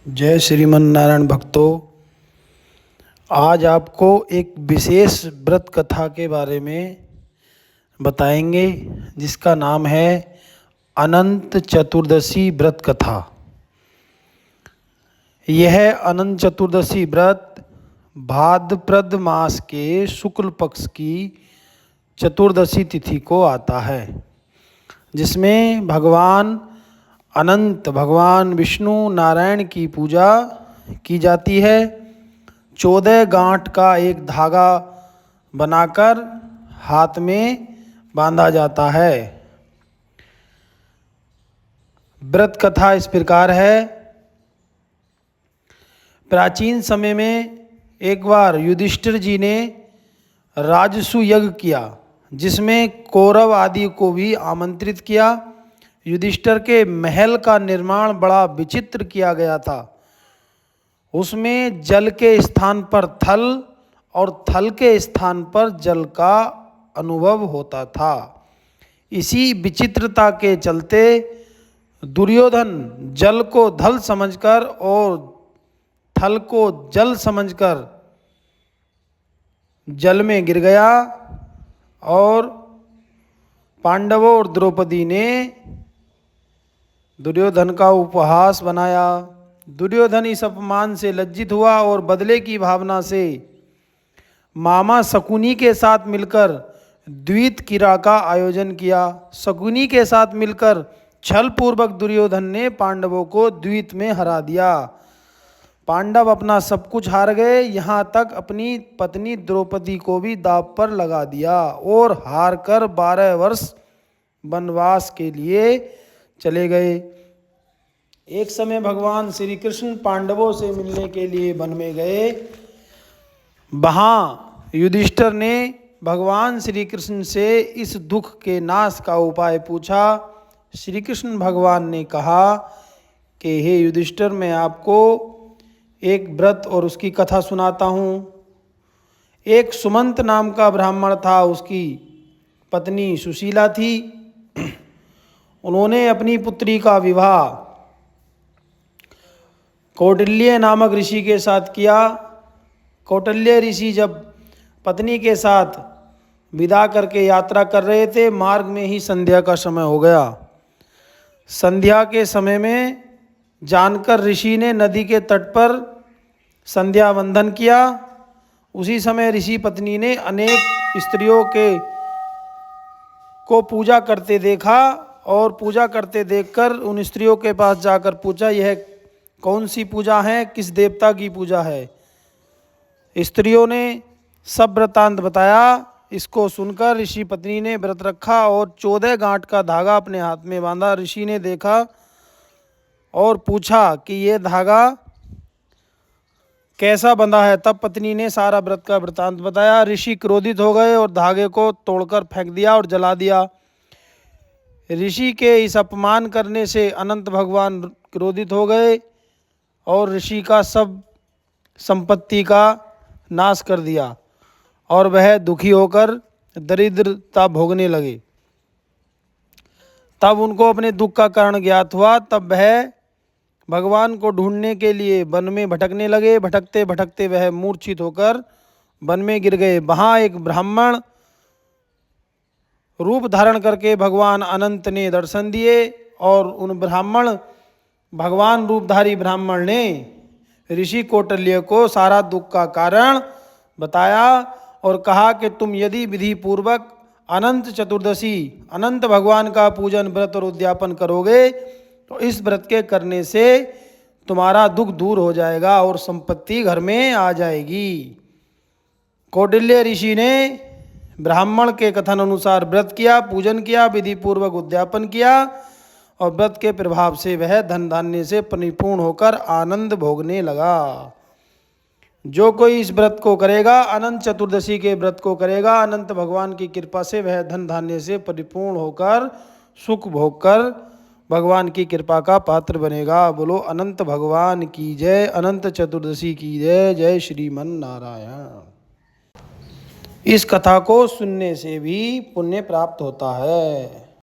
जय श्रीमन नारायण भक्तों। आज आपको एक विशेष व्रत कथा के बारे में बताएंगे जिसका नाम है अनंत चतुर्दशी व्रत कथा। यह अनंत चतुर्दशी व्रत भाद्रपद मास के शुक्ल पक्ष की चतुर्दशी तिथि को आता है, जिसमें भगवान विष्णु नारायण की पूजा की जाती है। 14 गांठ का एक धागा बनाकर हाथ में बांधा जाता है। व्रत कथा इस प्रकार है। प्राचीन समय में एक बार युधिष्ठिर जी ने राजसु यज्ञ किया, जिसमें कौरव आदि को भी आमंत्रित किया। युधिष्ठिर के महल का निर्माण बड़ा विचित्र किया गया था। उसमें जल के स्थान पर थल और थल के स्थान पर जल का अनुभव होता था। इसी विचित्रता के चलते दुर्योधन जल को थल समझकर और थल को जल समझकर जल में गिर गया और पांडवों और द्रौपदी ने दुर्योधन का उपहास बनाया। दुर्योधन इस अपमान से लज्जित हुआ और बदले की भावना से मामा शकुनी के साथ मिलकर द्वीत क्रीड़ा का आयोजन किया। शकुनी के साथ मिलकर छल पूर्वक दुर्योधन ने पांडवों को द्वीत में हरा दिया। पांडव अपना सब कुछ हार गए, यहाँ तक अपनी पत्नी द्रौपदी को भी दांव पर लगा दिया और हार कर 12 वर्ष वनवास के लिए चले गए। एक समय भगवान श्री कृष्ण पांडवों से मिलने के लिए वन में गए। वहाँ युधिष्ठिर ने भगवान श्री कृष्ण से इस दुख के नाश का उपाय पूछा। श्री कृष्ण भगवान ने कहा कि हे युधिष्ठिर, मैं आपको एक व्रत और उसकी कथा सुनाता हूँ। एक सुमंत नाम का ब्राह्मण था, उसकी पत्नी सुशीला थी। उन्होंने अपनी पुत्री का विवाह कौटिल्य नामक ऋषि के साथ किया। कौटिल्य ऋषि जब पत्नी के साथ विदा करके यात्रा कर रहे थे, मार्ग में ही संध्या का समय हो गया। संध्या के समय में जानकर ऋषि ने नदी के तट पर संध्या वंदन किया। उसी समय ऋषि पत्नी ने अनेक स्त्रियों को पूजा करते देखा और पूजा करते देखकर उन स्त्रियों के पास जाकर पूछा, यह कौन सी पूजा है, किस देवता की पूजा है। स्त्रियों ने सब वृत्तांत बताया। इसको सुनकर ऋषि पत्नी ने व्रत रखा और 14 गांठ का धागा अपने हाथ में बांधा। ऋषि ने देखा और पूछा कि ये धागा कैसा बंधा है। तब पत्नी ने सारा व्रत का वृत्तांत बताया। ऋषि क्रोधित हो गए और धागे को तोड़कर फेंक दिया और जला दिया। ऋषि के इस अपमान करने से अनंत भगवान क्रोधित हो गए और ऋषि का सब संपत्ति का नाश कर दिया और वह दुखी होकर दरिद्रता भोगने लगे। तब उनको अपने दुख का कारण ज्ञात हुआ। तब वह भगवान को ढूंढने के लिए वन में भटकने लगे। भटकते भटकते वह मूर्छित होकर वन में गिर गए। वहाँ एक ब्राह्मण रूप धारण करके भगवान अनंत ने दर्शन दिए और उन भगवान रूपधारी ब्राह्मण ने ऋषि कौटिल्य को सारा दुख का कारण बताया और कहा कि तुम यदि विधि पूर्वक अनंत चतुर्दशी अनंत भगवान का पूजन व्रत और उद्यापन करोगे तो इस व्रत के करने से तुम्हारा दुख दूर हो जाएगा और संपत्ति घर में आ जाएगी। कौटिल्य ऋषि ने ब्राह्मण के कथन अनुसार व्रत किया, पूजन किया, विधि पूर्वक उद्यापन किया और व्रत के प्रभाव से वह धन धान्य से परिपूर्ण होकर आनंद भोगने लगा। जो कोई इस व्रत को करेगा, अनंत चतुर्दशी के व्रत को करेगा, अनंत भगवान की कृपा से वह धन धान्य से परिपूर्ण होकर सुख भोग कर भगवान की कृपा का पात्र बनेगा। बोलो अनंत भगवान की जय, अनंत चतुर्दशी की जय। जय श्रीमन नारायण। इस कथा को सुनने से भी पुण्य प्राप्त होता है।